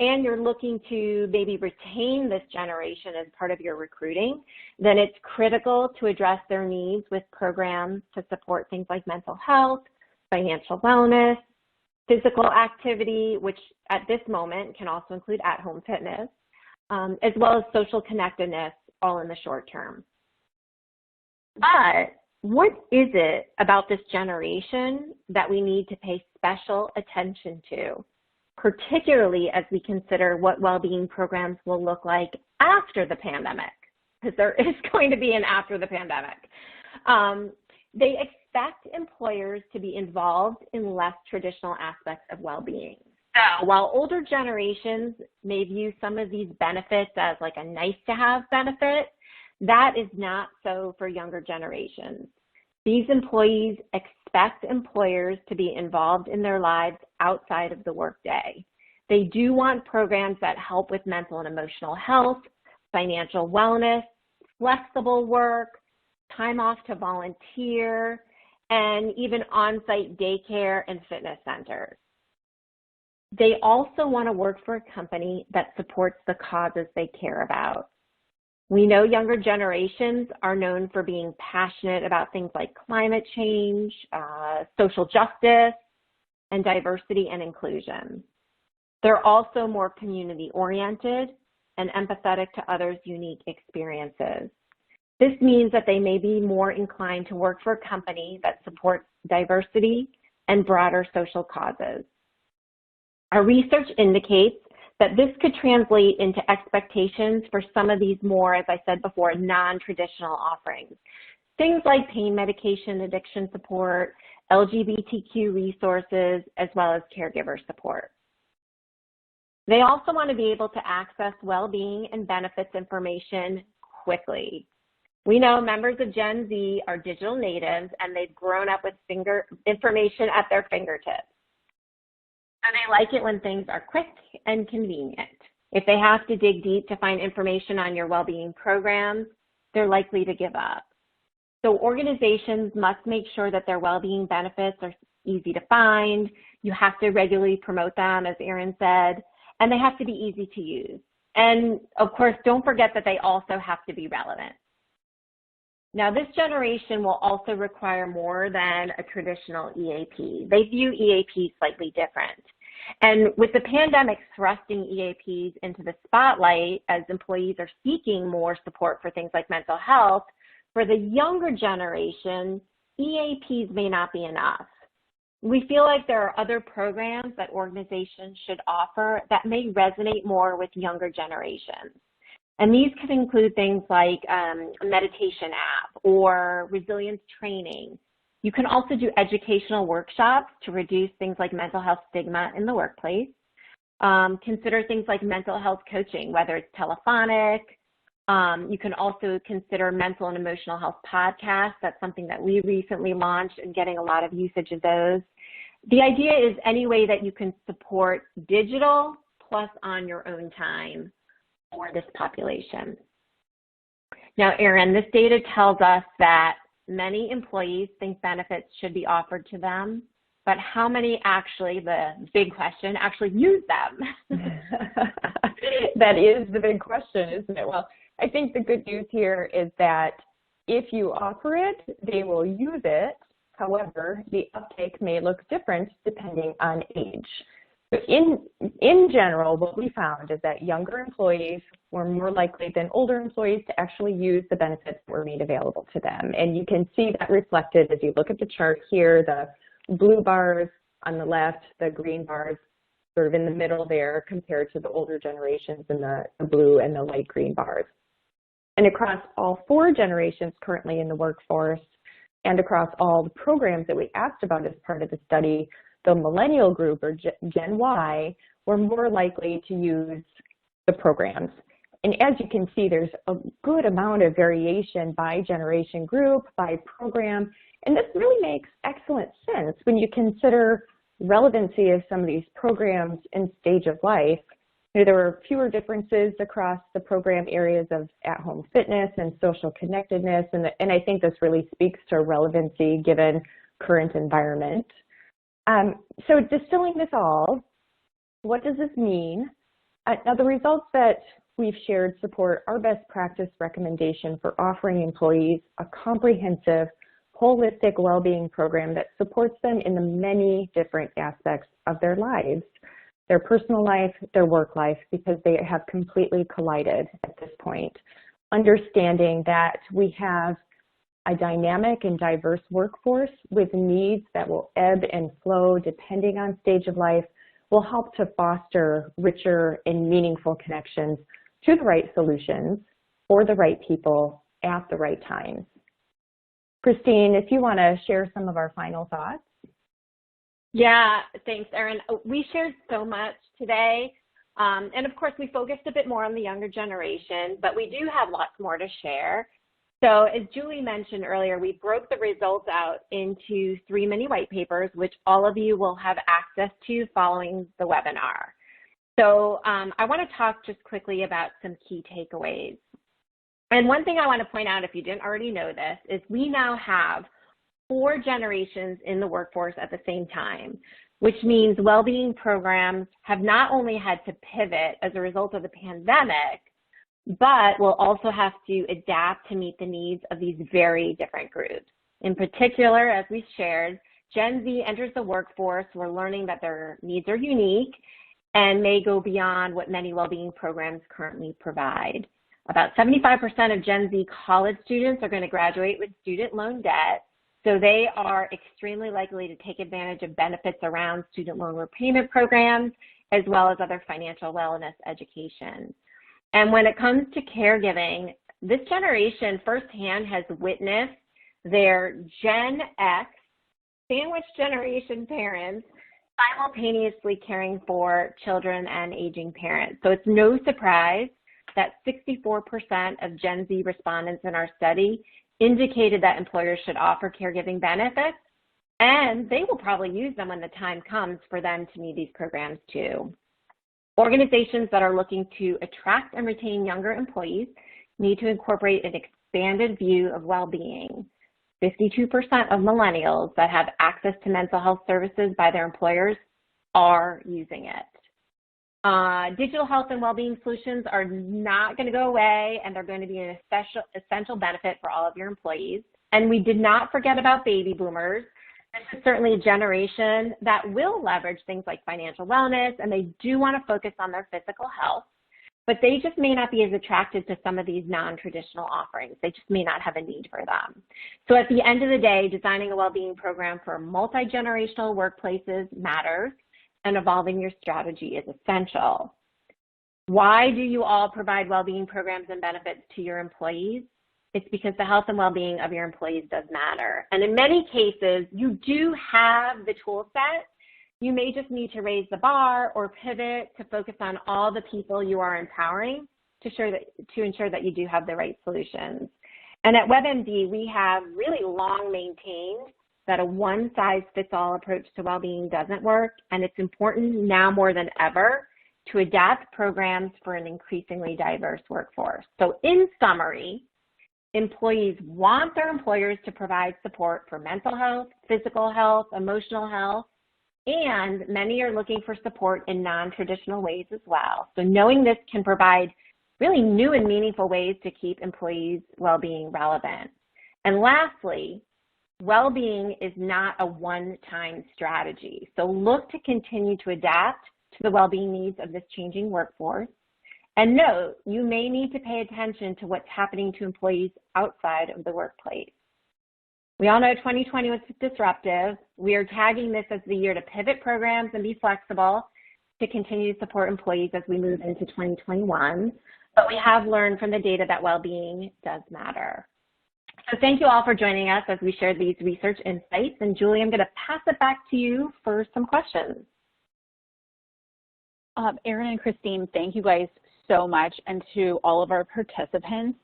Speaker 2: and you're looking to maybe retain this generation as part of your recruiting, then it's critical to address their needs with programs to support things like mental health, financial wellness, physical activity, which at this moment can also include at-home fitness, as well as social connectedness, all in the short term. But what is it about this generation that we need to pay special attention to, particularly as we consider what well-being programs will look like after the pandemic? Because there is going to be an after the pandemic. They expect employers to be involved in less traditional aspects of well-being. So while older generations may view some of these benefits as like a nice-to-have benefit, that is not so for younger generations. These employees expect employers to be involved in their lives outside of the workday. They do want programs that help with mental and emotional health, financial wellness, flexible work, time off to volunteer, and even on-site daycare and fitness centers. They also want to work for a company that supports the causes they care about. We know younger generations are known for being passionate about things like climate change, social justice, and diversity and inclusion. They're also more community-oriented and empathetic to others' unique experiences. This means that they may be more inclined to work for a company that supports diversity and broader social causes. Our research indicates that this could translate into expectations for some of these more, as I said before, non-traditional offerings. Things like pain medication, addiction support, LGBTQ resources, as well as caregiver support. They also want to be able to access well-being and benefits information quickly. We know members of Gen Z are digital natives and they've grown up with information at their fingertips. So they like it when things are quick and convenient. If they have to dig deep to find information on your well-being programs, they're likely to give up. So organizations must make sure that their well-being benefits are easy to find. You have to regularly promote them, as Erin said, and they have to be easy to use. And of course, don't forget that they also have to be relevant. Now, this generation will also require more than a traditional EAP. They view EAP slightly different. And with the pandemic thrusting EAPs into the spotlight as employees are seeking more support for things like mental health, for the younger generation, EAPs may not be enough. We feel like there are other programs that organizations should offer that may resonate more with younger generations. And these could include things like a meditation app or resilience training. You can also do educational workshops to reduce things like mental health stigma in the workplace. Consider things like mental health coaching, whether it's telephonic, You can also consider mental and emotional health podcasts. That's something that we recently launched and getting a lot of usage of those. The idea is any way that you can support digital plus on your own time for this population. Now, Erin, this data tells us that many employees think benefits should be offered to them, but how many actually, the big question, actually use them?
Speaker 3: That is the big question, isn't it? Well, I think the good news here is that if you offer it, they will use it. However, the uptake may look different depending on age. In general, what we found is that younger employees were more likely than older employees to actually use the benefits that were made available to them. And you can see that reflected as you look at the chart here, the blue bars on the left, the green bars sort of in the middle there compared to the older generations in the blue and the light green bars. And across all 4 generations currently in the workforce and across all the programs that we asked about as part of the study, the millennial group, or Gen Y, were more likely to use the programs. And as you can see, there's a good amount of variation by generation group, by program, and this really makes excellent sense when you consider relevancy of some of these programs in stage of life. You know, there were fewer differences across the program areas of at-home fitness and social connectedness, and I think this really speaks to relevancy given current environment. So distilling this all, what does this mean? Now the results that we've shared support our best practice recommendation for offering employees a comprehensive, holistic well-being program that supports them in the many different aspects of their lives, their personal life, their work life, because they have completely collided at this point. Understanding that we have a dynamic and diverse workforce with needs that will ebb and flow depending on stage of life will help to foster richer and meaningful connections to the right solutions for the right people at the right times. Christine, if you want to share some of our final thoughts.
Speaker 2: Yeah, thanks, Erin. We shared so much today. And of course, we focused a bit more on the younger generation, but we do have lots more to share. So as Julie mentioned earlier, we broke the results out into 3 mini white papers, which all of you will have access to following the webinar. So I want to talk just quickly about some key takeaways. And one thing I want to point out, if you didn't already know this, is we now have 4 generations in the workforce at the same time, which means well-being programs have not only had to pivot as a result of the pandemic, but will also have to adapt to meet the needs of these very different groups. In particular, as we shared, Gen Z enters the workforce. We're learning that their needs are unique and may go beyond what many well-being programs currently provide. About 75% of Gen Z college students are going to graduate with student loan debt, so they are extremely likely to take advantage of benefits around student loan repayment programs, as well as other financial wellness education. And when it comes to caregiving, this generation firsthand has witnessed their Gen X, sandwich generation parents, simultaneously caring for children and aging parents. So it's no surprise that 64% of Gen Z respondents in our study indicated that employers should offer caregiving benefits, and they will probably use them when the time comes for them to need these programs too. Organizations that are looking to attract and retain younger employees need to incorporate an expanded view of well-being. 52% of millennials that have access to mental health services by their employers are using it. Digital health and well-being solutions are not going to go away, and they're going to be an essential benefit for all of your employees. And we did not forget about baby boomers. This is certainly a generation that will leverage things like financial wellness, and they do want to focus on their physical health, but they just may not be as attracted to some of these non-traditional offerings. They just may not have a need for them. So at the end of the day, designing a well-being program for multi-generational workplaces matters, and evolving your strategy is essential. Why do you all provide well-being programs and benefits to your employees? It's because the health and well-being of your employees does matter. And in many cases, you do have the tool set. You may just need to raise the bar or pivot to focus on all the people you are empowering to ensure that you do have the right solutions. And at WebMD, we have really long maintained that a one-size-fits-all approach to well-being doesn't work, and it's important now more than ever to adapt programs for an increasingly diverse workforce. So in summary, employees want their employers to provide support for mental health, physical health, emotional health, and many are looking for support in non-traditional ways as well. So knowing this can provide really new and meaningful ways to keep employees' well-being relevant. And lastly, well-being is not a one-time strategy. So look to continue to adapt to the well-being needs of this changing workforce. And note, you may need to pay attention to what's happening to employees outside of the workplace. We all know 2020 was disruptive. We are tagging this as the year to pivot programs and be flexible to continue to support employees as we move into 2021. But we have learned from the data that well-being does matter. So thank you all for joining us as we share these research insights. And Julie, I'm going to pass it back to you for some questions.
Speaker 1: Erin and Christine, thank you guys so much. And to all of our participants,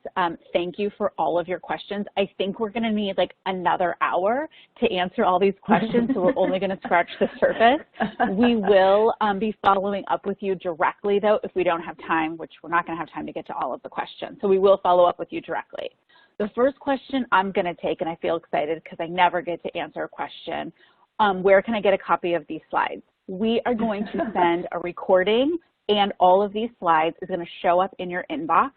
Speaker 1: thank you for all of your questions. I think we're going to need like another hour to answer all these questions, so we're only going to scratch the surface. We will be following up with you directly, though, if we don't have time, which we're not going to have time to get to all of the questions. So we will follow up with you directly. The first question I'm going to take, and I feel excited because I never get to answer a question, where can I get a copy of these slides? We are going to send a recording, and all of these slides is going to show up in your inbox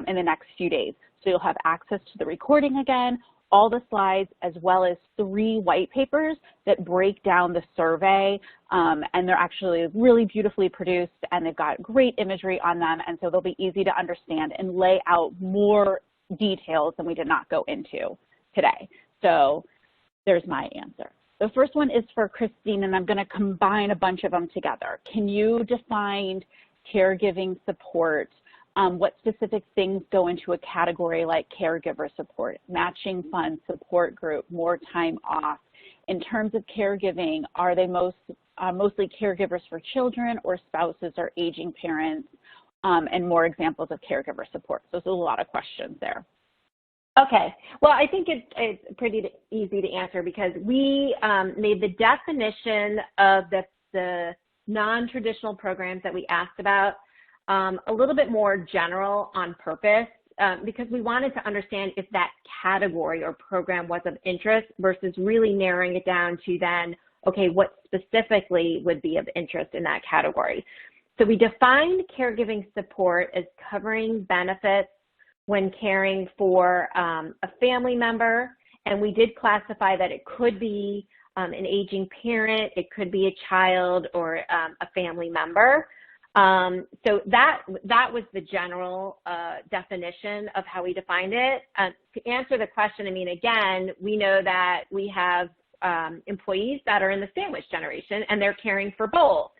Speaker 1: in the next few days. So you'll have access to the recording again, all the slides, as well as 3 white papers that break down the survey, and they're actually really beautifully produced, and they've got great imagery on them, and so they'll be easy to understand and lay out more details than we did not go into today. So there's my answer. The first one is for Christine, and I'm going to combine a bunch of them together. Can you define caregiving support? What specific things go into a category like caregiver support, matching funds, support group, more time off? In terms of caregiving, are they mostly caregivers for children or spouses or aging parents? And more examples of caregiver support. So there's a lot of questions there.
Speaker 2: Okay, well, I think it's pretty easy to answer because we made the definition of the non-traditional programs that we asked about a little bit more general on purpose because we wanted to understand if that category or program was of interest versus really narrowing it down to then, okay, what specifically would be of interest in that category. So we defined caregiving support as covering benefits when caring for a family member, and we did classify that it could be an aging parent, it could be a child or a family member. So that was the general definition of how we defined it. To answer the question, I mean, again, we know that we have employees that are in the sandwich generation and they're caring for both.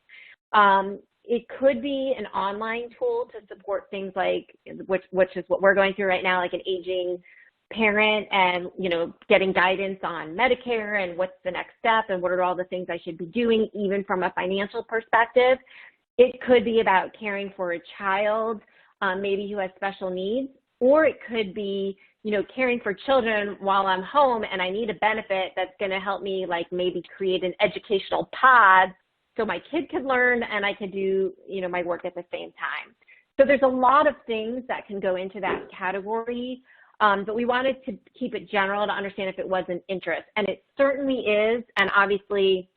Speaker 2: It could be an online tool to support things like, which is what we're going through right now, like an aging parent and, you know, getting guidance on Medicare and what's the next step and what are all the things I should be doing, even from a financial perspective. It could be about caring for a child, maybe who has special needs, or it could be, you know, caring for children while I'm home and I need a benefit that's going to help me, like maybe create an educational pod so my kid could learn and I could do, you know, my work at the same time. So there's a lot of things that can go into that category, but we wanted to keep it general to understand if it was an interest. And it certainly is, and obviously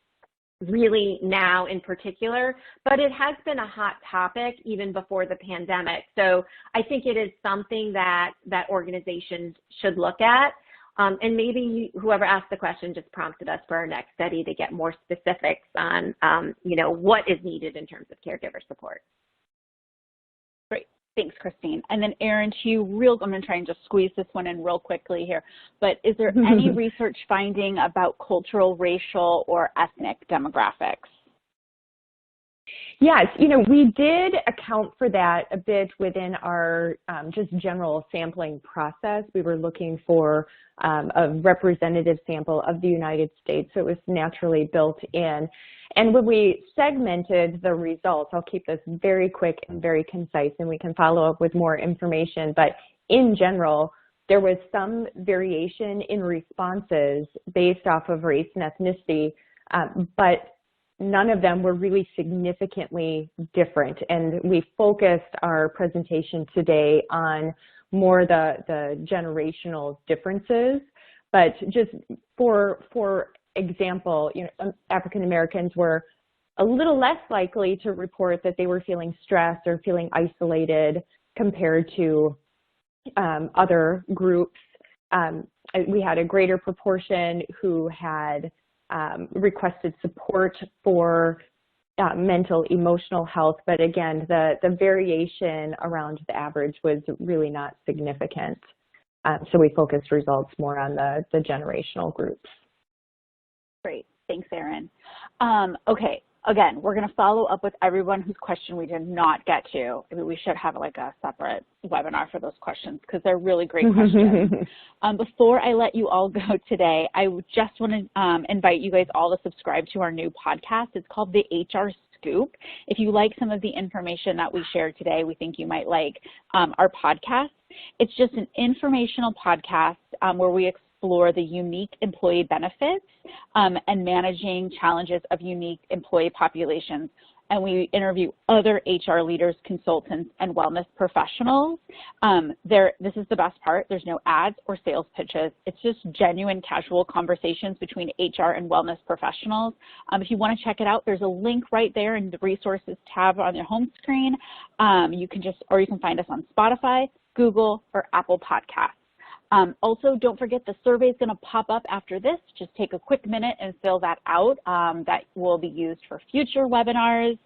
Speaker 2: really now in particular, but it has been a hot topic even before the pandemic. So I think it is something that organizations should look at. And maybe whoever asked the question just prompted us for our next study to get more specifics on, you know, what is needed in terms of caregiver support.
Speaker 1: Great. Thanks, Christine. And then Erin, to you, I'm going to try and just squeeze this one in real quickly here, but is there any research finding about cultural, racial, or ethnic demographics?
Speaker 3: Yes, we did account for that a bit within our just general sampling process. We were looking for a representative sample of the United States, so it was naturally built in. And when we segmented the results, I'll keep this very quick and very concise, and we can follow up with more information, but in general, there was some variation in responses based off of race and ethnicity, but none of them were really significantly different. And we focused our presentation today on more the generational differences. But just for example, African Americans were a little less likely to report that they were feeling stressed or feeling isolated compared to other groups. We had a greater proportion who had requested support for mental, emotional health, but again, the variation around the average was really not significant. So we focused results more on the generational groups.
Speaker 1: Great, thanks, Erin. Okay, again, we're going to follow up with everyone whose question we did not get to. I mean, we should have like a separate webinar for those questions because they're really great questions. Before I let you all go today, I just want to invite you guys all to subscribe to our new podcast. It's called the HR Scoop. If you like some of the information that we shared today, we think you might like our podcast. It's just an informational podcast where we explore the unique employee benefits and managing challenges of unique employee populations. And we interview other HR leaders, consultants, and wellness professionals. This is the best part. There's no ads or sales pitches. It's just genuine, casual conversations between HR and wellness professionals. If you want to check it out, there's a link right there in the resources tab on your home screen. You can find us on Spotify, Google, or Apple Podcasts. Also, don't forget the survey is going to pop up after this. Just take a quick minute and fill that out. That will be used for future webinars.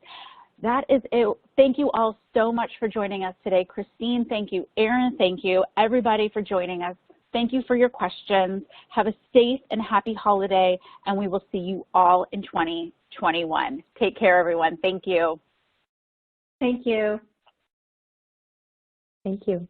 Speaker 1: That is it. Thank you all so much for joining us today. Christine, thank you. Erin, thank you. Everybody for joining us. Thank you for your questions. Have a safe and happy holiday, and we will see you all in 2021. Take care, everyone. Thank you.
Speaker 2: Thank you.
Speaker 3: Thank you.